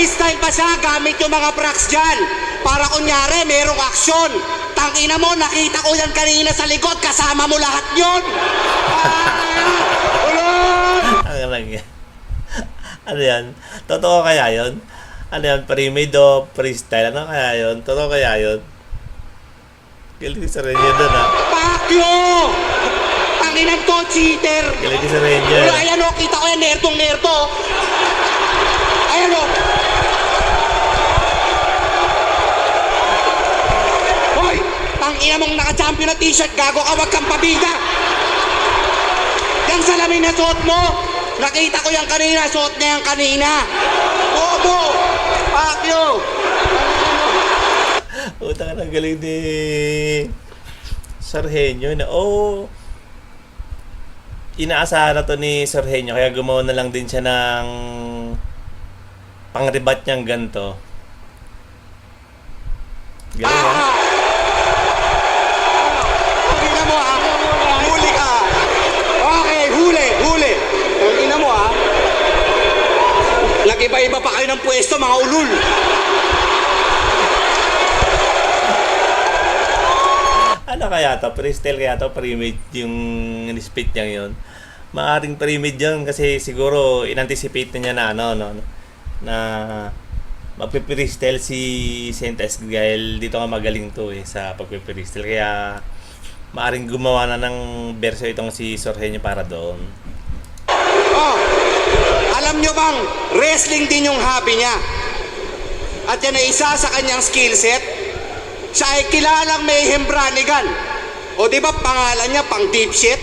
Nag-freestyle pa siya gamit yung mga props dyan. Para kunyari, merong aksyon. Tangina mo, nakita ko yan kanina sa likod. Kasama mo lahat yun. Ulol! Ang lang yan. Ano yan? Totoo kaya yun? Ano yan? Pre-made o freestyle? Ano kaya yun? Totoo kaya yun? Galing sa Ranger doon ha. Pakyo! Tanginan to, cheater! Galing sa Ranger. Ulo, ayan o, kita ko yan, nertong-nerto. Ayan o. Hoy! Tangina mong naka-champion na t-shirt, gago ka, wag kang pabida! Yang salamin na suot mo, nakita ko yan kanina, suot niya yan kanina. Bobo! Pakyo! Utang na galing ni Sarhenyo na inaasahan na to ni Sarhenyo kaya gumawa na lang din siya ng pang-rebat niyang ganito. Galing ha? Ina mo ha, huli ka. Okay, huli. Ang ina mo ha. Nag-iba-iba pa kayo ng pwesto, mga ulul. Ano kaya to? Freestyle kaya to? Pre-made yung spit niya yun? Maaring pre-made yun kasi siguro in-anticipate na niya na na magpe-freestyle si Sentes dahil dito nga magaling to sa pagpe-freestyle kaya maaring gumawa na ng verso itong si Sarhenyo para doon. Oh, alam nyo bang wrestling din yung hobby niya? At yan ay isa sa kanyang skill set. Siya ay kilalang Mayhem Branigan. O di ba pangalan niya pang deep shit?